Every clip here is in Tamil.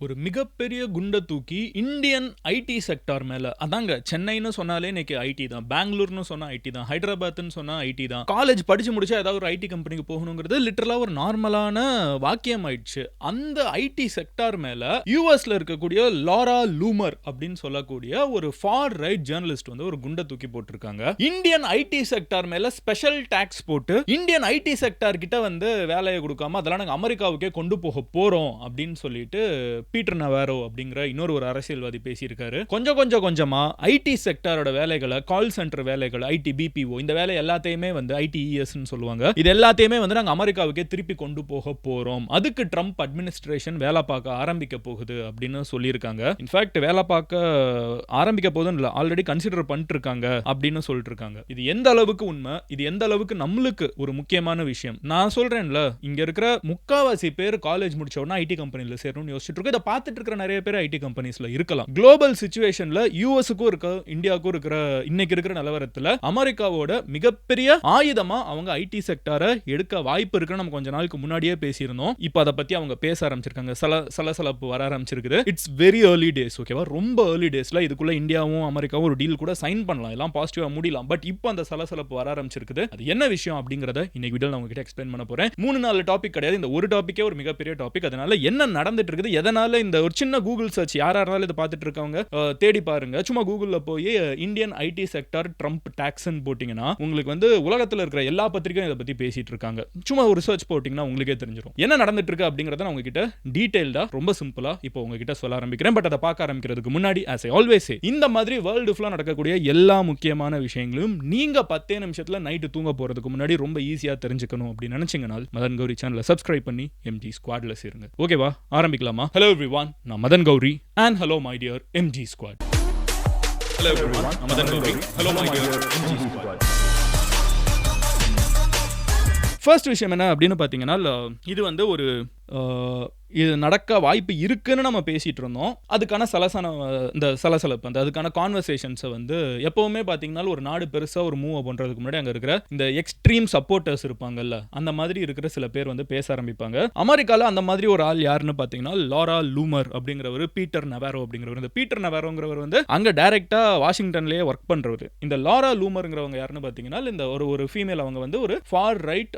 ஒரு மிகப்பெரிய குண்டை தூக்கி இந்தியன் ஐடி செக்டார் மேல, அதாங்க சென்னைன்னு சொன்னாலே இன்னைக்கு ஐடி தான், பெங்களூர்னு சொன்னா ஐடி தான், ஹைதராபாத்னு சொன்னா ஐடி தான். காலேஜ் படிச்சு முடிச்சா ஏதாவது ஒரு ஐடி கம்பெனிக்கு போகணுங்கிறது லிட்டரலா ஒரு நார்மலான வாக்கியம் ஆயிடுச்சு. அந்த ஐடி செக்டார் மேல யூஎஸ்ல இருக்கக்கூடிய லாரா லூமர் அப்படின்னு சொல்லக்கூடிய ஒரு ஃபார் ரைட் ஜேர்னலிஸ்ட் வந்து ஒரு குண்டை தூக்கி போட்டிருக்காங்க. இந்தியன் ஐடி செக்டார் மேல ஸ்பெஷல் டாக்ஸ் போட்டு இந்தியன் ஐடி செக்டார் கிட்ட வந்து வேலையை கொடுக்காம அதெல்லாம் நாங்க அமெரிக்காவுக்கே கொண்டு போக போறோம் அப்படின்னு சொல்லிட்டு பீட்டர் நவாரோ அப்படிங்கிற இன்னொரு ஒரு அரசியல்வாதி பேசியிருக்காரு. கொஞ்சமா ஐடி செக்டாரோட வேலைகளை, கால் சென்டர் வேலைகள், ஐடி பிபிஓ, இந்த வேலை எல்லாத்தையுமே வந்து ஐடிஇஎஸ் சொல்லுவாங்க, இது எல்லாத்தையுமே வந்து நாங்க அமெரிக்காவுக்கே திருப்பி கொண்டு போக போறோம், அதுக்கு ட்ரம்ப் அட்மினிஸ்ட்ரேஷன் வேலை பார்க்க ஆரம்பிக்க போகுது அப்படின்னு சொல்லியிருக்காங்க. இன்ஃபேக்ட் வேலை பார்க்க ஆரம்பிக்க போதுன்னு இல்லை, ஆல்ரெடி கன்சிடர் பண்ணிட்டு இருக்காங்க அப்படின்னு சொல்லிட்டு இருக்காங்க. இது எந்த அளவுக்கு உண்மை, இது எந்த அளவுக்கு நம்மளுக்கு ஒரு முக்கியமான விஷயம், நான் சொல்றேன்ல, இங்க இருக்கிற முக்காவாசி பேர் காலேஜ் முடிச்ச உடனே ஐடி கம்பெனில சேரணும்னு யோசிச்சுட்டு இருக்கு. இதை பார்த்துட்டு இருக்கிற நிறைய பேர் ஐடி கம்பெனிஸ்ல இருக்கலாம். குளோபல் சிச்சுவேஷன்ல யூஎஸ்க்கும் இருக்க, இந்தியாவுக்கும் இருக்கிற இன்னைக்கு இருக்கிற நிலவரத்துல அமெரிக்காவோட மிகப்பெரிய ஆயுதமா அவங்க ஐடி செக்டாரை எடுக்க வாய்ப்பு இருக்குன்னு நம்ம கொஞ்ச நாளுக்கு முன்னாடியே பேசியிருந்தோம். இப்போ அதை பத்தி அவங்க பேச ஆரம்பிச்சிருக்காங்க. சலசலப்பு வர ஆரம்பிச்சிருக்குது. இட்ஸ் வெரி ஏர்லி டேஸ், ஓகேவா? ரொம்ப ஏர்லி டேஸ்ல இதுக்குள்ள இந்தியாவும் அமெரிக்காவும் ஒரு டீல் கூட சைன் பண்ணலாம், எல்லாம் பாசிட்டிவா முடியலாம். பட் இப்போ அந்த சலசலப்பு வர ஆரம்பிச்சிருக்குது. அது என்ன விஷயம் அப்படிங்கறத இன்னைக்கு வீடியோல நான் உங்ககிட்ட எக்ஸ்பிளைன் பண்ண போறேன். 3-4 டாபிக் கிடையாது, இந்த ஒரு டாபிக்கே ஒரு மிகப்பெரிய டாபிக். அதனால என்ன நடந்துட்டு இருக்குது, எதனால இந்த ஒரு சின்ன கூகுள் சர்ச், யாரா இருந்தாலும் இதை பார்த்துட்டு இருக்கவங்க தேடி பாருங்க. சும்மா கூகுள்ல போய் இந்தியன் ஐடி செக்டார் ட்ரம்ப் டாக்ஸ்ன்னு போட்டீங்கன்னா உங்களுக்கு வந்து உலகத்தில் இருக்கிற எல்லா பத்திரிகையும் இதை பத்தி பேசிட்டு இருக்காங்க. சும்மா ஒரு சர்ச் போட்டீங்கன்னா உங்களுக்கே தெரிஞ்சிடும் என்ன நடந்துட்டு இருக்கு அப்படிங்கறத நான் உங்ககிட்ட டீடைல்டா, ரொம்ப சிம்பிளா இப்போ உங்ககிட்ட சொல்ல ஆரம்பிக்கிறேன். பட் அதை பார்க்க ஆரம்பிக்கிறதுக்கு முன்னாடி, as I always say, இந்த மாதிரி வேர்ல்டு ஃபுல்லா நடக்கக்கூடிய எல்லா முக்கியமான விஷயங்களும் நீங்க 10 நிமிஷத்துல நைட்டு தூங்க போறதுக்கு முன்னாடி ரொம்ப ஈஸியா தெரிஞ்சுக்கணும் அப்படின்னு நினைச்சீங்கன்னா மதன் கௌரி சேனலை சப்ஸ்கிரைப் பண்ணி எம்ஜி ஸ்குவாட்ல சேருங்க. ஓகேவா, ஆரம்பிக்கலாமா? ஹலோ எவ்ரிவான், நான் Madan Gowri and hello my dear MG squad. Hello everyone, I'm Madan Gowri. Hello my dear MG squad. First விஷயம் என்ன அப்படின்னு பார்த்தீங்கன்னா, இது வந்து ஒரு இது நடக்க வாய்ப்பு இருக்குன்னு நம்ம பேசிட்டு இருந்தோம். அதுக்கான சலசலப்பு, அதுக்கான கான்வர்சேஷன்ஸை வந்து எப்பவுமே பார்த்தீங்கன்னா ஒரு நாடு பெருசாக ஒரு மூவ் பண்ணுறதுக்கு முன்னாடி அங்கே இருக்கிற இந்த எக்ஸ்ட்ரீம் சப்போர்ட்டர்ஸ் இருப்பாங்கல்ல, அந்த மாதிரி இருக்கிற சில பேர் வந்து பேச ஆரம்பிப்பாங்க. அமெரிக்காவில் அந்த மாதிரி ஒரு ஆள் யாருன்னு பார்த்தீங்கன்னா லாரா லூமர் அப்படிங்கிறவர், பீட்டர் நவாரோ அப்படிங்கிறவர். இந்த பீட்டர் நவாரோங்கிறவர் வந்து அங்கே டைரக்டாக வாஷிங்டன்லேயே ஒர்க் பண்ணுறவர். இந்த லாரா லூமருங்கிறவங்க யாருன்னு பார்த்தீங்கன்னா இந்த ஒரு ஃபீமேல், அவங்க வந்து ஒரு ஃபார் ரைட்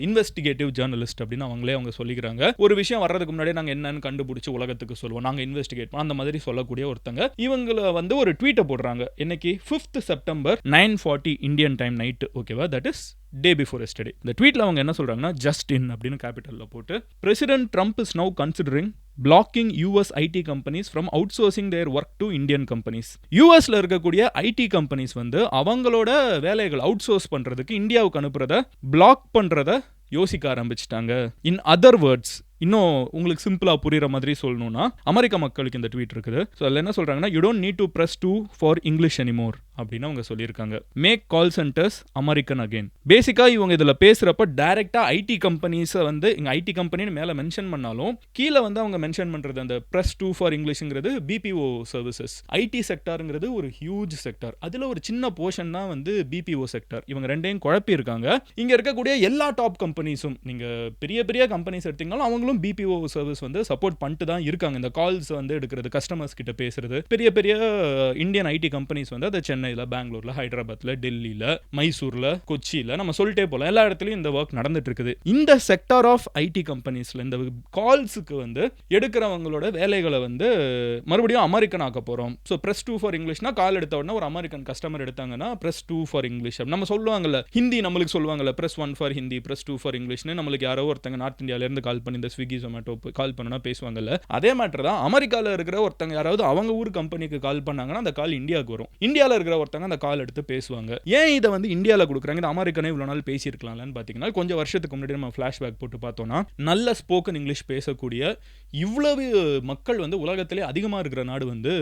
இன்வெஸ்டிகேட்டிவ் ஜேர்னலிஸ்ட் அப்படின்னு அவங்க சொல்லிக்கிறாங்க. ஒரு விஷயம் வர்றதுக்கு முன்னாடி நாங்க என்னன்னு கண்டுபிடிச்சு உலகத்துக்கு சொல்லுவோம், நாங்க இன்வெஸ்டிகேட் பண்ணோம், அந்த மாதிரி சொல்லக்கூடிய ஒருத்தங்க இவங்கள வந்து ஒரு ட்வீட்டை போடுறாங்க. இன்னைக்கு 5th September 9:40 Indian time night, ஓகேவா? That is day before yesterday. இந்த ட்வீட்ல அவங்க என்ன சொல்றாங்கன்னா, ஜஸ்ட் இன் அப்படின்னு கேபிட்டல்ல போட்டு, president Trump is now considering blocking US IT companies from outsourcing their work to Indian companies. யூஎஸ்ல இருக்கக்கூடிய ஐடி கம்பெனிஸ் வந்து அவங்களோட வேலைகள் அவுட் சோர்ஸ் பண்றதுக்கு இந்தியாவுக்கு அனுப்புறத பிளாக் பண்றத யோசிக்க ஆரம்பிச்சிட்டாங்க. இன் அதர் வேர்ட்ஸ், இன்னும் உங்களுக்கு சிம்பிளா புரியுற மாதிரி சொல்லணும்னா, அமெரிக்க மக்களுக்கு இந்த ட்வீட் இருக்குது. ஸோ அதில் என்ன சொல்றாங்கன்னா, you don't need to press 2 for English anymore அப்படின்னு அவங்க சொல்லியிருக்காங்க. மேக் கால் சென்டர்ஸ் அமெரிக்கன் அகெயின். பேசிக்கா இவங்க இதில் பேசுறப்ப டைரக்டா ஐடி கம்பெனிஸை வந்து இங்க ஐடி கம்பெனின்னு மேலே மென்ஷன் பண்ணாலும் கீழே வந்து அவங்க மென்ஷன் பண்றது அந்த பிரஸ் 2 ஃபார் இங்கிலீஷ்ங்கிறது பிபிஓ சர்வீசஸ். ஐடி செக்டாருங்கிறது ஒரு ஹியூஜ் செக்டார், அதுல ஒரு சின்ன போர்ஷன் தான் வந்து பிபிஓ செக்டார். இவங்க ரெண்டையும் குழப்பி இருக்காங்க. இங்க இருக்கக்கூடிய எல்லா டாப் கம்பெனிஸும், நீங்க பெரிய பெரிய கம்பெனிஸ் எடுத்தீங்கன்னாலும் அவங்களும் பிபிஓ சர்வீஸ் வந்து சப்போர்ட் பண்ணிட்டு தான் இருக்காங்க. இந்த கால்ஸ் வந்து எடுக்கிறது, கஸ்டமர்ஸ் கிட்ட பேசுறது. பெரிய பெரிய இந்தியன் ஐடி கம்பெனிஸ் வந்து அதை சென்னையில், பெங்களூர்ல, ஹைதராபாத்ல, டெல்லியில, மைசூர்ல, கொச்சியில, நம்ம சொல்லிட்டே போலாம், எல்லா இடத்துலயும் இந்த ஒர்க் நடந்துட்டு இருக்குது. இந்த செக்டார் ஆஃப் ஐடி கம்பெனிஸ்ல இந்த கால்ஸுக்கு வந்து எடுக்கிறவங்களோட வேலைகளை வந்து மறுபடியும் அமெரிக்கன் ஆக்க போறோம். ஸோ பிரஸ் 2 ஃபார் இங்கிலீஷ்னா கால் எடுத்த உடனே ஒரு அமெரிக்கன் கஸ்டமர் எடுத்தாங்கன்னா பிரஸ் 2 ஃபார் இங்கிலீஷ் நம்ம சொல்லுவாங்கல்ல. ஹிந்தி நம்மளுக்கு சொல்லுவாங்கல்ல, press 1 for Hindi, press 2 for இங்கிலீஷ்னு. நம்மளுக்கு யாரோ ஒருத்தங்க நார்த் இந்தியால இருந்து கால் பண்ணி இந்த ஸ்விக்கி ஜொமேட்டோ கால் பண்ணா பேசுவாங்கல்ல, அதே மாதிரி தான் அமெரிக்கால இருக்கிற ஒருத்தங்க யாராவது அவங்க ஊர் கம்பெனிக்கு கால் பண்ணாங்கன்னா அந்த கால் இந்தியாவுக்கு வரும். இந்தியாவில் இருக்கிற ஒருத்தங்க அந்த கால் எடுத்து பேசுவாங்க. ஏன் இதை வந்து இந்தியாவில் கொடுக்குறாங்க, இந்த அமெரிக்கனே இவ்வளவு நாள் பேசியிருக்கலாம்னு பார்த்தீங்கன்னா, கொஞ்சம் வருஷத்துக்கு முன்னாடி நம்ம ஃபிளாஷ்பேக் போட்டு பார்த்தோம்னா, நல்ல ஸ்போக்கன் இங்கிலீஷ் பேசக்கூடிய இவ்வளவு மக்கள் வந்து உலகத்திலே அதிகமாக இருக்கிற நாடு வந்து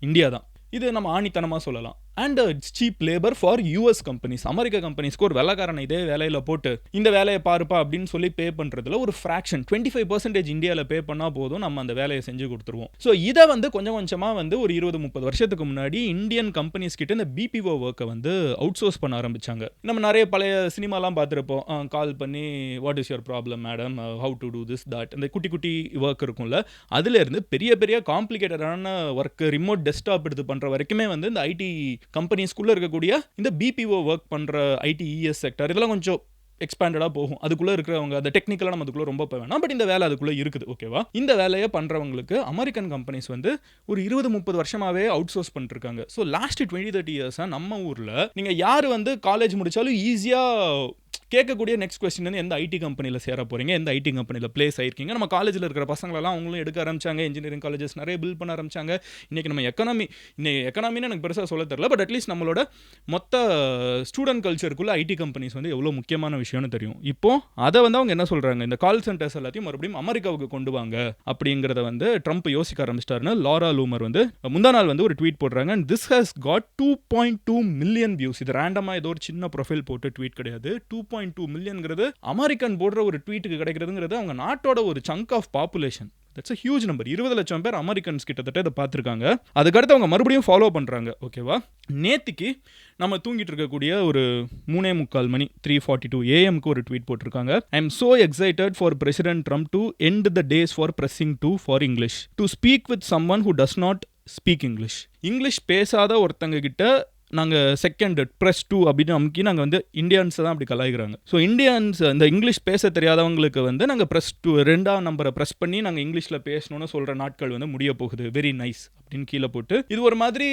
இந்தியா தான். இது நம்ம ஆணித்தனமாக சொல்லலாம். And cheap labour for US companies. அமெரிக்க கம்பெனிஸ்க்கு ஒரு வேலைக்காரன் இதே வேலையில் போட்டு இந்த வேலையை பாருப்பா அப்படின்னு சொல்லி பே பண்ணுறதுல ஒரு ஃப்ராக்ஷன் 25% இந்தியாவில் பே பண்ணால் போதும், நம்ம அந்த வேலையை செஞ்சு கொடுத்துருவோம். ஸோ இதை வந்து கொஞ்சம் கொஞ்சமாக வந்து ஒரு 20-30 வருஷத்துக்கு முன்னாடி இந்தியன் கம்பெனிஸ் கிட்ட இந்த பிபிஓ ஒர்க்கை வந்து அவுட் சோர்ஸ் பண்ண ஆரம்பிச்சாங்க. நம்ம நிறைய பழைய சினிமாலாம் பார்த்துருப்போம். கால் பண்ணி what is your problem madam, how to do this that, இந்த குட்டி குட்டி ஒர்க் இருக்கும்ல, அதுலேருந்து பெரிய பெரிய காம்ப்ளிகேட்டடான ஒர்க், ரிமோட் டெஸ்க்டாப் எடுத்து பண்ணுற வரைக்குமே வந்து இந்த ஐடி கம்பெனிஸ்குள்ளே இருக்கக்கூடிய இந்த பிபிஓ ஒர்க் பண்ணுற ஐடிஇஎஸ் செக்டர் இதெல்லாம் கொஞ்சம் எக்ஸ்பேண்டடாக போகும். அதுக்குள்ளே இருக்கிறவங்க அந்த டெக்னிக்கலாக நம்ம அதுக்குள்ளே ரொம்ப போய் வேணாம், பட் இந்த வேலை அதுக்குள்ளே இருக்குது. ஓகேவா? இந்த வேலையை பண்ணுறவங்களுக்கு அமெரிக்கன் கம்பெனிஸ் வந்து ஒரு 20-30 வருஷமாகவே அவுட் சோர்ஸ் பண்ணிருக்காங்க. ஸோ லாஸ்ட் 20-30 இயர்ஸாக நம்ம ஊரில் நீங்கள் யார் வந்து காலேஜ் முடித்தாலும் ஈஸியாக கேட்கக்கூடிய நெக்ஸ்ட் கொஸ்டின் வந்து எந்த ஐடி கம்பெனியில் சேர போகிறீங்க, எந்த ஐடி கம்பெனியில் பிளேஸ் ஆயிருக்கீங்க. நம்ம காலேஜில் இருக்கிற பசங்களெல்லாம் அவங்களும் எடுக்க ஆரம்பிச்சாங்க. இன்ஜினியரிங் காலேஜஸ் நிறைய பில்ட் பண்ண ஆரம்பிச்சாங்க. இன்றைக்கி நம்ம எக்கனாமின்னு எனக்கு பெருசாக சொல்ல தெரியல, பட் அட்லீஸ்ட் நம்மளோட மொத்த ஸ்டூடெண்ட் கல்ச்சருக்குள்ளே ஐடி கம்பெனிஸ் வந்து எவ்வளோ முக்கியமான விஷயம்னு தெரியும். இப்போ அதை வந்து அவங்க என்ன சொல்கிறாங்க, இந்த கால் சென்டர்ஸ் எல்லாத்தையும் மறுபடியும் அமெரிக்காவுக்கு கொண்டு வாங்க அப்படிங்கிறத வந்து ட்ரம்ப் யோசிக்க ஆரம்பிச்சிட்டாருன்னு லாரா லூமர் வந்து முந்தா நாள் வந்து ஒரு ட்வீட் போடுறாங்க. And this has got 2.2 million views. இது ரேண்டமாக ஏதோ ஒரு சின்ன ப்ரொஃபைல் போட்டு ட்வீட் கிடையாது. 2.2 மில்லியன்ங்கிறது அமெரிக்கன் போடுற ஒரு ட்வீட்டுக்கு கிடைக்கிறதுங்கிறது அவங்க நாட்டோட ஒரு chunk of population. That's a huge number. 20 லட்சம் பேர் அமெரிக்கன்ஸ் கிட்டத்தட்ட இதை பார்த்துருக்காங்க. அதுக்கடுத்து அவங்க மறுபடியும் ஃபாலோ பண்ணுறாங்க. ஓகேவா? நேத்திக்கு நம்ம தூங்கிட்டு இருக்கக்கூடிய ஒரு 3:45 மணி 3:42 AM ஒரு ட்வீட் போட்டிருக்காங்க. I am so excited for President Trump to end the days for pressing for English, to speak with someone who does not speak English. English பேசாத ஒருத்தங்க கிட்ட நாங்கள் செகண்ட் ப்ரெஸ் 2 அப்படின்னு அமுக்கி நாங்கள் வந்து இந்தியன்ஸை தான் அப்படி கலாய்க்கிறாங்க. ஸோ இந்தியன்ஸ் இந்த இங்கிலீஷ் பேச தெரியாதவங்களுக்கு வந்து நாங்கள் ப்ரெஸ் 2 2ஆம் நம்பரை ப்ரெஸ் பண்ணி நாங்கள் இங்கிலீஷில் பேசணும்னு சொல்கிற நாட்கள் வந்து முடிய போகுது, வெரி நைஸ் அப்படின்னு கீழே போட்டு இது ஒரு மாதிரி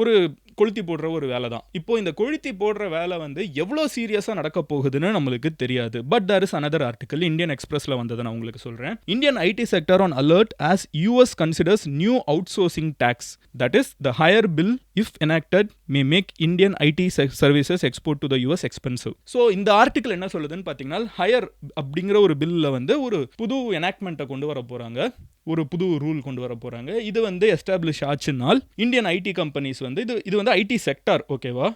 ஒரு கொளுத்தி போடுற ஒரு வேலை தான். இப்போ இந்த கொளுத்தி போடுற வேலை வந்து எவ்வளோ சீரியஸாக நடக்க போகுதுன்னு நம்மளுக்கு தெரியாது. But there is another article Indian எக்ஸ்பிரஸில் வந்ததை நான் உங்களுக்கு சொல்கிறேன். Indian IT sector on alert as US considers new outsourcing tax, that is the higher bill if enacted may make Indian IT services export to the US expensive. So இந்த ஆர்டிக்கல் என்ன சொல்லுதுன்னு பார்த்தீங்கன்னா, ஹையர் அப்படிங்கிற ஒரு பில்லில் வந்து ஒரு புது எனாக்ட்மெண்ட்டை கொண்டு வர போகிறாங்க, ஒரு புது ரூல் கொண்டு வர போகிறாங்க. இது வந்து எஸ்டாப்ளிஷ் ஆச்சுனால் இந்தியன் ஐடி கம்பெனிஸ் வந்து இது வந்து ஐடி செக்டார். ஓகேவா?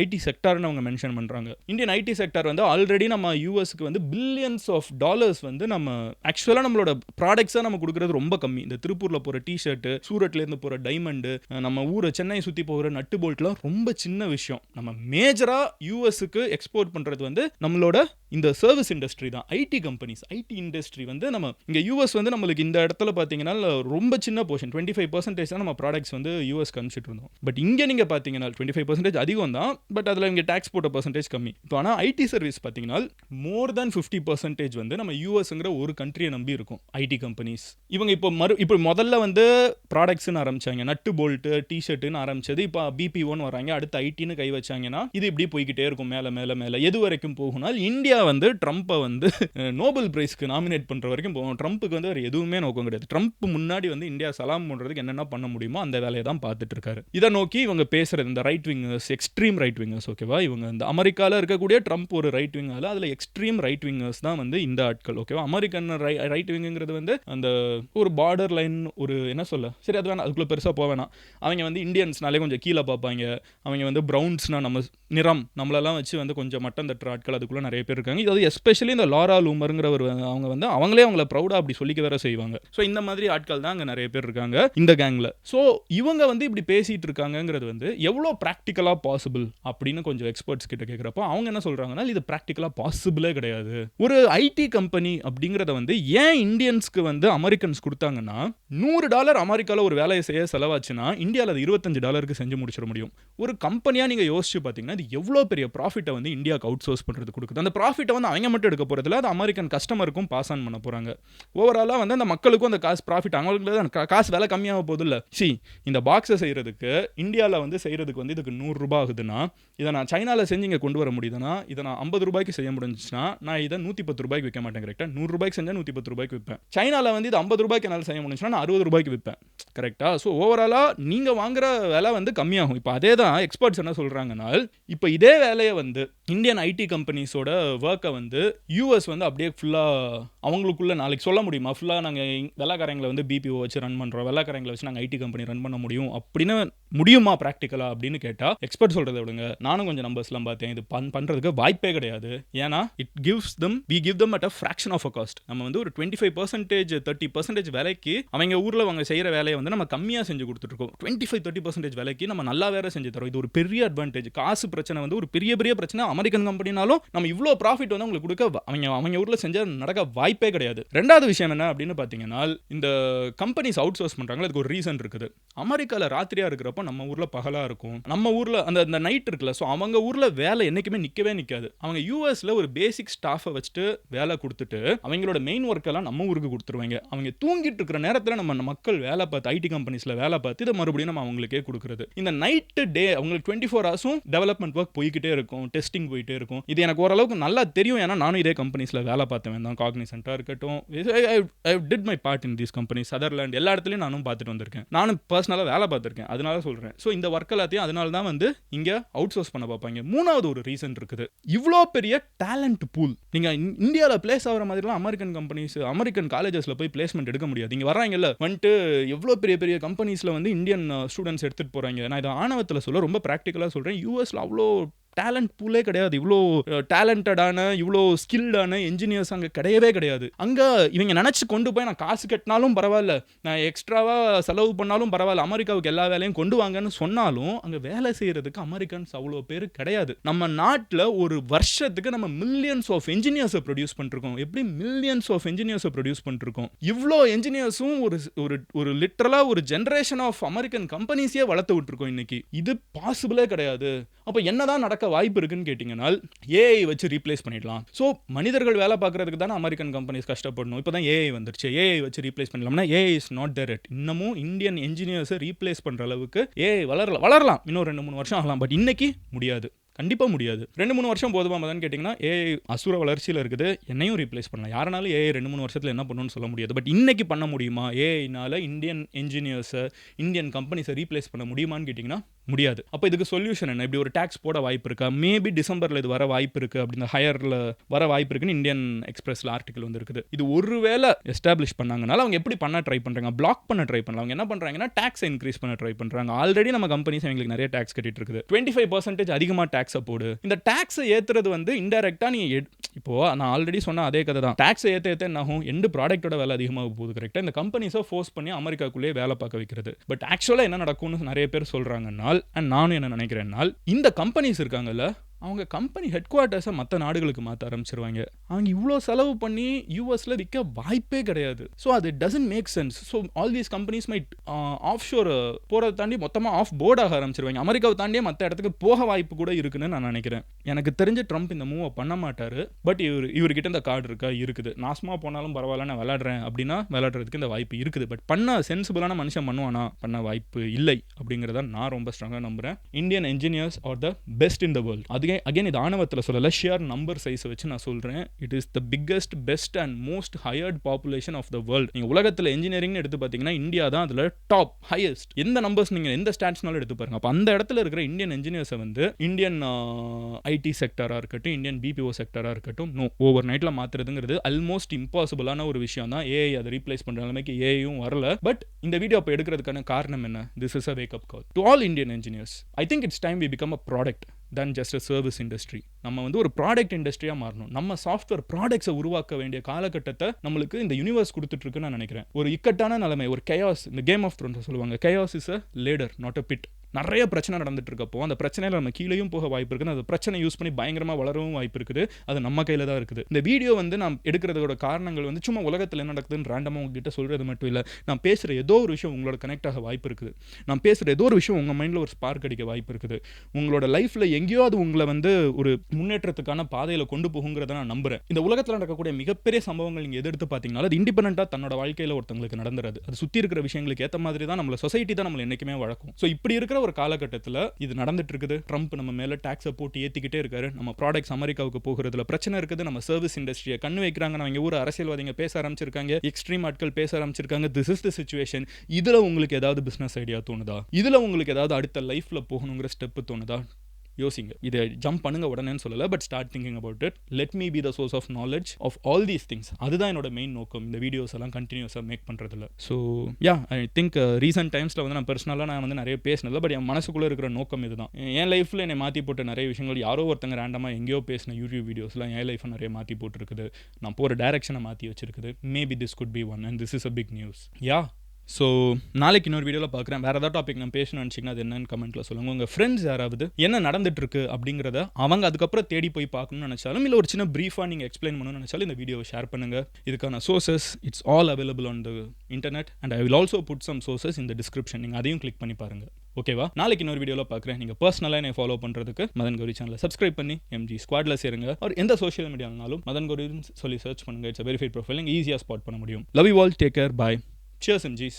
ஐடி செக்டார்னு அவங்க மென்ஷன் பண்ணுறாங்க. இந்தியன் ஐடி செக்டார் வந்து ஆல்ரெடி நம்ம யூஎஸ்க்கு வந்து பில்லியன்ஸ் ஆஃப் டாலர்ஸ் வந்து நம்ம ஆக்சுவலாக நம்மளோட ப்ராடக்ட்ஸாக நம்ம கொடுக்குறது ரொம்ப கம்மி. இந்த திருப்பூரில் போகிற டிஷர்ட்டு, சூரட்லேருந்து போகிற டைமண்டு, நம்ம ஊரை சென்னை சுற்றி போகிற நட்டு போல்ட்லாம் ரொம்ப சின்ன விஷயம். நம்ம மேஜராக யூஎஸ்க்கு எக்ஸ்போர்ட் பண்ணுறது வந்து நம்மளோட இந்த சர்வீஸ் இண்டஸ்ட்ரி தான். ஐடி கம்பெனிஸ், ஐடி இண்டஸ்ட்ரி வந்து நம்ம இங்கே யூஎஸ் வந்து நம்மளுக்கு இந்த இடத்துல பார்த்தீங்கன்னா ரொம்ப சின்ன போர்ஷன் 25% தான் நம்ம ப்ராடக்ட்ஸ் வந்து யூஎஸ்க்கு அனுப்பிச்சிட்டு இருந்தோம். பட் இங்கே நீங்கள் பார்த்தீங்கன்னா 25% அதிகம் தான், பட் அதில் இங்கே டேக்ஸ் போட்ட பர்சன்டேஜ் கம்மி. இப்போ ஆனால் ஐடி சர்வீஸ் பார்த்தீங்கன்னா மோர் தேன் 50% வந்து நம்ம யூஎஸ்ங்கிற ஒரு கண்ட்ரியை நம்பி இருக்கும் ஐடி கம்பெனிஸ். இவங்க இப்போ முதல்ல வந்து ப்ராடக்ட்ஸ்னு ஆரம்பிச்சாங்க, நட்டு போல்ட்டு டிஷர்ட்டுன்னு ஆரம்பிச்சது. இப்போ பிபிஓன்னு வராங்க, அடுத்து ஐடின்னு கை வச்சாங்கன்னா இது இப்படி போய்கிட்டே இருக்கும் மேலே மேலே மேலே. எது வரைக்கும் போகும்னால் இந்தியா வந்து ட்ரம்ப்பை வந்து நோபல் பிரைஸ்க்கு நாமினேட் பண்ணுற வரைக்கும் போகும். ட்ரம்ப்புக்கு வந்து வேறு எதுவுமே நோக்கம் கிடையாது. ட்ரம்ப் முன்னாடி வந்து இந்தியா சலாம் பண்ணுறதுக்கு என்னென்ன பண்ண முடியுமோ அந்த வேலையை தான் பார்த்துட்டு இருக்காரு. இதை நோக்கி இவங்க பேசுறது இந்த right wingers, extreme right wingers. ஓகேவா? இவங்க இந்த அமெரிக்காவில் இருக்கக்கூடிய ட்ரம்ப் ஒரு ரைட் விங்கர், அதில் எக்ஸ்ட்ரீம் ரைட் விங்கர்ஸ் தான் வந்து இந்த ஆட்கள். ஓகேவா? அமெரிக்கன் ரைட் விங்குங்கிறது வந்து அந்த ஒரு பார்டர் லைன், ஒரு என்ன சொல்ல, சரி அது வேணாம், அதுக்குள்ளே பெருசாக போக வேணாம். அவங்க வந்து இந்தியன்ஸ்னாலே கொஞ்சம் கீழே பார்ப்பாங்க. அவங்க வந்து ப்ரௌன்ஸ்னா நம்ம நிறம் நம்மளெல்லாம் வச்சு வந்து கொஞ்சம் மட்டம் தட்டுற ஆட்கள் அதுக்குள்ளே நிறைய பேர் இருக்காங்க. இது எஸ்பெஷலி இந்த லாரா லூமருங்கிற ஒரு அவங்க வந்து அவங்களே அவங்கள ப்ரௌடாக அப்படி சொல்லிக்க வேற செய்வாங்க. ஸோ இந்த மாதிரி ஆட்கள் தான் அங்கே நிறைய பேர் இருக்காங்க இந்த கேங்கில். ஸோ இவங்க வந்து இப்படி பேசிட்டு இருக்காங்கிறது வந்து எவ்வளோ ப்ராக்டிக்கலாக பாசிபிள் அப்படின்னு கொஞ்சம் எக்ஸ்பர்ட்ஸ் கிட்ட கேட்குறப்போ அவங்க என்ன சொல்கிறாங்கன்னா, இது ப்ராக்டிக்கலாக பாசிபிளே கிடையாது. ஒரு ஐடி கம்பெனி அப்படிங்கிறத வந்து ஏன் இந்தியன்ஸ்க்கு வந்து அமெரிக்கன்ஸ் கொடுத்தாங்கன்னா, $100 அமெரிக்காவில் ஒரு வேலையை செய்ய செலவாச்சுன்னா இந்தியாவில் அது $25 செஞ்சு முடிச்சிட முடியும். ஒரு கம்பெனியாக நீங்கள் யோசிச்சு பார்த்தீங்கன்னா இது எவ்வளோ பெரிய ப்ராஃபிட்டை வந்து இந்தியாவுக்கு அவுட் சோர்ஸ் பண்ணுறது கொடுக்குது. அந்த ப்ராஃபிட்டை வந்து அவங்க மட்டும் எடுக்க போகிறதுல அது அமெரிக்கன் கஸ்டமருக்கும் பாஸ் ஆன் பண்ண போகிறாங்க. ஓவராலாக வந்து அந்த மக்களுக்கும் அந்த காசு ப்ராஃபிட், அவங்களுக்கு காசு விலை கம்மியாக போகுது இல்லை. இந்த பாக்ஸை செய்கிறதுக்கு இந்தியாவில் வந்து செய்கிறதுக்கு வந்து இதுக்கு $100 ஆகுதுன்னா, இதை நான் சைனாவில் செஞ்சு இங்கே கொண்டு வர முடியுதுன்னா, இதை நான் $50 செய்ய முடிஞ்சுன்னா நான் இதை $110 விற்க மாட்டேன். கரெக்டாக? $100 செஞ்சால் $110 விற்பேன். சைனாவில் வந்து இது $50 என்னால் செய்ய முடிஞ்சுன்னா நான் $60 விற்பேன். கரெக்டாக? ஸோ ஓவராலாக நீங்கள் வாங்குற விலை வந்து கம்மியாகும். இப்போ அதே தான் எக்ஸ்பர்ட்ஸ் என்ன சொல்கிறாங்கன்னா, இப்போ இதே வேலையை வந்து இந்தியன் ஐடி கம்பெனிஸோட ஒர்க்கை வந்து யூஎஸ் வந்து அப்படியே ஃபுல்லாக அவங்களுக்குள்ள நாளைக்கு சொல்ல முடியுமா ஃபுல்லாக நாங்கள் வெள்ளைக்காரங்களை வந்து பிபிஓ வச்சு ரன் பண்ணுறோம், வெள்ளைக்காரங்களை வச்சு நாங்கள் ஐடி கம்பெனி ரன் பண்ண முடியும் அப்படின்னு முடியுமா ப்ராக்டிக்கலா அப்படின்னு கேட்டால் எக்ஸ்பர்ட் சொல்கிறத விடுங்க. நானும் கொஞ்சம் நம்பர்ஸ்லாம் பார்த்தேன், இது பண்ணுறதுக்கு வாய்ப்பே கிடையாது. ஏன்னா it gives them we give them at a fraction of a cost. நம்ம வந்து ஒரு 25% 30% வேலைக்கு அவங்க ஊரில் அவங்க செய்கிற வேலையை வந்து நம்ம கம்மியாக செஞ்சு கொடுத்துட்ருக்கோம். 25-30% வேலைக்கு நம்ம நல்லா வேற செஞ்சு தரோம். இது ஒரு பெரிய அட்வான்டேஜ். காசு பிரச்சனை வந்து ஒரு பெரிய பிரச்சனை. அமெரிக்கன் கம்பெனினாலும் நம்ம இவ்வளோ ப்ராஃபிட் வந்து உங்களுக்கு கொடுக்க அவங்க ஊரில் செஞ்சால் நடக்க வாய்ப்பே கிடையாது. ரெண்டாவது விஷயம் என்ன அப்படின்னு பார்த்தீங்கன்னா, இந்த கம்பெனிஸ் அவுட் சோர்ஸ் பண்ணுறாங்களா, அதுக்கு ஒரு ரீசன் இருக்குது. அமெரிக்காவில் ராத்திரியாக இருக்கிறப்போ நம்ம ஊரில் பகலாக இருக்கும். நம்ம ஊரில் அந்த நைட் இருக்குல்ல, ஸோ அவங்க ஊரில் வேலை என்றைக்குமே நிற்கவே நிற்காது. அவங்க யூஎஸில் ஒரு பேசிக் ஸ்டாஃபை வச்சுட்டு வேலை கொடுத்துட்டு அவங்களோட மெயின் ஒர்க்கெல்லாம் நம்ம ஊருக்கு கொடுத்துருவாங்க. அவங்க தூங்கிட்டு இருக்கிற நேரத்தில் நம்ம மக்கள் வேலை பார்த்து ஐடி கம்பெனிஸில் வேலை பார்த்து இதை மறுபடியும் நம்ம அவங்களுக்கே கொடுக்குறது. இந்த நைட்டு டே அவங்களுக்கு 24 ஹவர்ஸும் டெவலப்மெண்ட் ஒர்க் போய்கிட்டே இருக்கும், டெஸ்டிங் போயிட்டே இருக்கும். இது எனக்கு ஓரளவுக்கு நல்லா தெரியும், ஏன்னா நானும் இதே கம்பெனிஸில் வேலை பார்த்தேன் தான். காக்னிசென்ட்டாக இருக்கட்டும், I did my part in these companies. Sutherland எல்லா இடத்துலையும் நானும் பார்த்துட்டு வந்திருக்கேன். நானும் பர்சனலாக வேலை பார்த்துருக்கேன், அதனால சொல்கிறேன். ஸோ இந்த ஒர்க் எல்லாத்தையும் அதனால தான் வந்து இங்கே அவுட் சோர்ஸ் பண்ண பார்ப்பாங்க. மூணாவது ஒரு ரீசன் இருக்குது, இவ்வளோ பெரிய டேலண்ட் பூல். நீங்கள் இந்தியாவில் பிளேஸ் ஆகிற மாதிரிலாம் அமெரிக்கன் கம்பெனிஸ் அமெரிக்கன் காலேஜஸில் போய் பிளேஸ்மெண்ட் எடுக்க முடியாது. இங்கே வராங்கல்ல வந்துட்டு எவ்வளோ பெரிய கம்பெனிஸில் வந்து இந்தியன் ஸ்டூடெண்ட்ஸ் எடுத்துகிட்டு போகிறாங்க. நான் இதை ஆணவத்தில் சொல்ல ரொம்ப ப்ராக்டிக்கலாக சொல்கிறேன். யூஎஸில் அவ்வளோ டேலண்ட் பூலே கிடையாது. இவ்வளோ டேலண்டடான இவ்வளோ ஸ்கில்டான என்ஜினியர்ஸ் அங்கே கிடையவே கிடையாது. அங்கே இவங்க நினச்சி கொண்டு போய் நான் காசு கட்டினாலும் பரவாயில்ல, நான் எக்ஸ்ட்ராவாக செலவு பண்ணாலும் பரவாயில்ல, அமெரிக்காவுக்கு எல்லா வேலையும் கொண்டு வாங்கன்னு சொன்னாலும் அங்கே வேலை செய்கிறதுக்கு அமெரிக்கன்ஸ் அவ்வளோ பேர் கிடையாது. நம்ம நாட்டில் ஒரு வருஷத்துக்கு நம்ம மில்லியன்ஸ் ஆஃப் என்ஜினியர்ஸை ப்ரொடியூஸ் பண்ணிருக்கோம். எப்படி மில்லியன்ஸ் ஆஃப் என்ஜினியர்ஸை ப்ரொடியூஸ் பண்ணிருக்கோம். இவ்வளோ என்ஜினியர்ஸும் ஒரு லிட்டரலாக ஒரு ஜென்ரேஷன் ஆஃப் அமெரிக்கன் கம்பெனிஸே வளர்த்து விட்டுருக்கோம் இன்னைக்கு. இது பாசிபிளே கிடையாது. அப்போ என்னதான் நடக்க வாய்ப்பு இருக்குன்னு கேட்டீங்கன்னா, ஏஐ வச்சு ரீப்ளேஸ் பண்ணிடலாம். ஸோ மனிதர்கள் வேலை பார்க்கறதுக்கு தானே அமெரிக்கன் கம்பெனிஸ் கஷ்டப்படணும். இப்போ தான் ஏஐ வந்துருச்சு, ஏஐ வச்சு ரீப்ளேஸ் பண்ணலாம்னா ஏஐ இஸ் நாட் தேர் எட். இன்னமும் இந்தியன் என்ஜினியர்ஸை ரீப்ளேஸ் பண்ணுற அளவுக்கு ஏஐ வளரலாம். இன்னும் 2-3 வருஷம் ஆகலாம். பட் இன்னைக்கு முடியாது, கண்டிப்பாக முடியாது. 2-3 வருஷம் போதுமா மதன் கேட்டிங்கன்னா, ஏஐ அசுர வளர்ச்சியில் இருக்குது, என்னையும் ரீப்ளேஸ் பண்ணலாம். யாருனாலும் ஏஐ 2-3 வருஷத்தில் என்ன பண்ணணும்னு சொல்ல முடியாது. பட் இன்னைக்கு பண்ண முடியுமா? ஏஐனால இந்தியன் என்ஜினியர்ஸை இந்தியன் கம்பெனிஸை ரீப்ளேஸ் பண்ண முடியுமான்னு கேட்டிங்கன்னா முடியாது. அப்போ இதுக்கு சொல்யூஷன் என்ன? இப்படி ஒரு டேக்ஸ் போட வாய்ப்பு இருக்கா? மேபி டிசம்பரில் இது வர வாய்ப்பு இருக்குது, அப்படின்னு ஹையரில் வர வாய்ப்பு இருக்குன்னு இந்தியன் எக்ஸ்பிரஸில் ஆர்டிகல் வந்து இருக்குது. இது ஒருவேளை எஸ்டாப்ளிஷ் பண்ணாங்கனால அவங்க எப்படி பண்ண ட்ரை பண்ணுறாங்க? பிளாக் பண்ண ட்ரை பண்ணலாம். அவங்க என்ன பண்ணுறாங்கன்னா டேக்ஸை இன்க்ரீஸ் பண்ண ட்ரை பண்ணுறாங்க. ஆல்ரெடி நம்ம கம்பெனிஸ் எங்களுக்கு நிறைய டேக்ஸ் கட்டிட்டு இருக்குது. 25% அதிகமாக டேக்ஸை போடு. இந்த டேக்ஸை ஏற்றுறது வந்து இன்டெரக்டாக நீ இப்போ நான் ஆல்ரெடி சொன்ன அதே கதை தான். டேக்ஸை ஏற்ற என்ன ஆகும்? எண்டு ப்ராடக்ட்டோட வேலை அதிகமாக போகுது. கரெக்டாக இந்த கம்பெனிஸை ஃபோர்ஸ் பண்ணி அமெரிக்காக்குள்ளேயே வேலை பார்க்க வைக்கிறது. பட் ஆக்சுவலாக என்ன நடக்கும்னு நிறைய பேர் சொல்கிறாங்கன்னா, அண்ட் நானும் என்ன நினைக்கிறேன்னா, இந்த கம்பெனிஸ் இருக்காங்கல்ல, அவங்க கம்பெனி ஹெட் குவார்ட்டர்ஸை மற்ற நாடுகளுக்கு மாற்ற ஆரம்பிச்சிருவாங்க. அவங்க இவ்வளோ செலவு பண்ணி யூஎஸில் விற்க வாய்ப்பே கிடையாது. ஸோ அது doesn't make sense. So all these companies might offshore போகிறத தாண்டி மொத்தமாக ஆஃப் போர்டாக ஆரம்பிச்சிருவாங்க. அமெரிக்காவை தாண்டியே மற்ற இடத்துக்கு போக வாய்ப்பு கூட இருக்குன்னு நான் நினைக்கிறேன். எனக்கு தெரிஞ்ச ட்ரம்ப் இந்த மூவை பண்ண மாட்டார். பட் இவர்கிட்ட இந்த கார்டு இருக்குது. நாசமாக போனாலும் பரவாயில்ல, நான் விளையாடுறேன் அப்படின்னா விளையாடுறதுக்கு இந்த வாய்ப்பு இருக்குது. பட் பண்ண சென்சிபிளான மனுஷன் பண்ணுவானா? பண்ண வாய்ப்பு இல்லை அப்படிங்கிறத நான் ரொம்ப ஸ்ட்ராங்காக நம்புகிறேன். Indian engineers are the best in the world. அதுக்கு அகைன் இது ஆணவத்தில் சொல்லலை, ஷியர் நம்பர் சைஸை வச்சு நான் சொல்கிறேன். It is the biggest, best and most hired population of the world. நீங்கள் உலகத்தில் இன்ஜினியரிங்னு எடுத்து பார்த்தீங்கன்னா இந்தியா தான் அதில் டாப் ஹையஸ்ட். எந்த நம்பர்ஸ் நீங்கள் எந்த ஸ்டாட்ஸ்னாலும் எடுத்து பாருங்க. அப்போ அந்த இடத்துல இருக்கிற இந்தியன் என்ஜினியர்ஸை வந்து இந்தியன் ஐடி செக்டராக இருக்கட்டும், இந்தியன் பிபிஓ செக்டராக இருக்கட்டும், ஓவர் நைட்டில் மாற்றுறதுங்கிறது ஆல்மோஸ்ட் இம்பாசிபிளான ஒரு விஷயம் தான். ஏஐ அதை ரீப்ளேஸ் பண்ணுற நிலைமைக்கு ஏஐயும் வரல. பட் இந்த வீடியோ இப்போ எடுக்கிறதுக்கான காரணம் என்ன? This is a wake up call to all Indian engineers. I think it's time we become a product than just a service industry. நம்ம வந்து ஒரு ப்ராடக்ட் இண்டஸ்ட்ரியாக மாறணும். நம்ம சாஃப்ட்வேர் ப்ராடக்ட்ஸை உருவாக்க வேண்டிய காலகட்டத்தை நம்மளுக்கு இந்த யூனிவர்ஸ் கொடுத்துட்டு இருக்குன்னு நான் நினைக்கிறேன். ஒரு இக்கட்டான நிலைமை, ஒரு chaos, இந்த கேம் ஆஃப் த்ரோன்ஸ் சொல்லுவாங்க, chaos is a ladder not a pit. நிறைய பிரச்சனை நடந்துட்டு இருக்கப்போ அந்த பிரச்சனையில் நம்ம கீழேயும் போக வாய்ப்பு இருக்குது. அந்த பிரச்சனை யூஸ் பண்ணி பயங்கரமாக வளரவும் வாய்ப்பு இருக்குது. அது நம்ம கையில் தான் இருக்குது. இந்த வீடியோ வந்து நான் எடுக்கிறதோட காரணங்கள் வந்து சும்மா உலகத்தில் என்ன நடக்குதுன்னு ரேண்டமாக உங்ககிட்ட சொல்கிறது மட்டும் இல்லை. நான் பேசுகிற ஏதோ ஒரு விஷயம் உங்களோட கனெக்ட் ஆக வாய்ப்பு இருக்குது. நான் பேசுகிற ஏதோ ஒரு விஷயம் உங்கள் மைண்டில் ஒரு ஸ்பார்க் அடிக்க வாய்ப்பு இருக்குது. உங்களோட லைஃப்பில் எங்கேயோ அது உங்களை வந்து ஒரு முன்னேற்றத்துக்கான பாதையில் கொண்டு போகுங்கிறத நான் நம்புகிறேன். இந்த உலகத்தில் நடக்கக்கூடிய மிகப்பெரிய சம்பவங்கள் நீங்கள் எதிர்த்து பார்த்தீங்கன்னா அது இண்டிபெண்டண்டாக தன்னோட வாழ்க்கையில் ஒருத்தங்களுக்கு நடந்துறது. அது சுற்றி இருக்கிற விஷயங்களுக்கு ஏற்ற மாதிரி தான் நம்மளை சொசைட்டி தான் நம்மளை என்றைக்குமே வழக்கும். ஸோ இப்படி இருக்கிற ஒரு காலகட்டத்தில் இது நடந்துட்டு இருக்குது. ட்ரம்ப் நம்ம மேல டாக்ஸை போட்டு ஏத்திக்கிட்டே இருக்காரு. நம்ம ப்ராடக்ட்ஸ் அமெரிக்காவுக்கு போகிறதுல பிரச்சனை இருக்குது. நம்ம சர்வீஸ் இண்டஸ்ட்ரியை கண்ணு வைக்கிறாங்க. நம்ம ஊர் அரசியல்வாதிங்க பேச ஆரம்பிச்சிருக்காங்க. எக்ஸ்ட்ரீம் ஆட்கள் பேச ஆரம்பிச்சிருக்காங்க. This is the situation. இதுல உங்களுக்கு ஏதாவது பிசினஸ் ஐடியா தோணுதா? இதுல உங்களுக்கு ஏதாவது அடுத்த லைஃப்ல போகணுங்கிற ஸ்டெப் தோணுதா? யோசிங்க. இதை ஜம்ப் பண்ணுங்க உடனேன்னு சொல்லலை, but start thinking about it. Let me be the source of knowledge of all these things. அதுதான் என்னோட மெயின் நோக்கம் இந்த வீடியோஸ் எல்லாம் கண்டினியூஸாக மேக் பண்ணுறதுல. So yeah, I think recent டைம்ஸில் வந்து நான் பர்சனலாக நான் வந்து நிறைய பேசினதில்ல, பட் என் மனசுக்குள்ளே இருக்கிற நோக்கம் இதுதான். என் லைஃப்பில் என்னை மாற்றி போட்ட நிறைய விஷயங்கள், யாரோ ஒருத்தங்க ரேண்டமாக எங்கேயோ பேசின யூடியூப் வீடியோஸ்லாம் என் லைஃப்பை நிறைய மாற்றி போட்டுருக்குது. நான் போகிற டைரக்ஷனை மாற்றி வச்சிருக்குது. Maybe this could be one and this is a big news. Yeah, so நாளைக்கு இன்னொரு வீடியோவில் பார்க்குறேன். வேறு ஏதாவது டாபிக் நான் பேசணும்னு நினச்சிங்கன்னா அது என்னன்னு கமெண்ட்டில் சொல்லுங்கள். உங்கள் ஃப்ரெண்ட்ஸ் யாராவது என்ன நடந்துட்டுருக்கு அப்படிங்கிறத அவங்க அதுக்கப்புறம் தேடி போய் பார்க்கணும்னு நினச்சாலும், இல்லை ஒரு சின்ன ப்ரீஃபாக நீங்கள் எக்ஸ்பிளைன் பண்ணணும்னு நினச்சாலும் இந்த வீடியோவை ஷேர் பண்ணுங்கள். இதுக்கான sources it's all available on the internet and I will also put some sources இந்த டிஸ்கிரிப்ஷன். நீங்கள் அதையும் கிளிக் பண்ணி பாருங்கள். ஓகேவா? நாளைக்கு இன்னொரு வீடியோவில் பார்க்குறேன். நீங்கள் பர்சனலாக என்னை ஃபாலோ பண்ணுறதுக்கு மதன் கௌரி சேனலை சப்ஸ்கிரைப் பண்ணி MG ஸ்குவாடில் சேருங்க. ஒரு எந்த சோஷியல் மீடியானாலும் மதன் கௌரின்னு சொல்லி சர்ச் பண்ணுங்கள். It's verified profile. நீங்கள் ஈஸியாக ஸ்பாட் பண்ண முடியும். Love you all, take care, bye. Cheers MGs.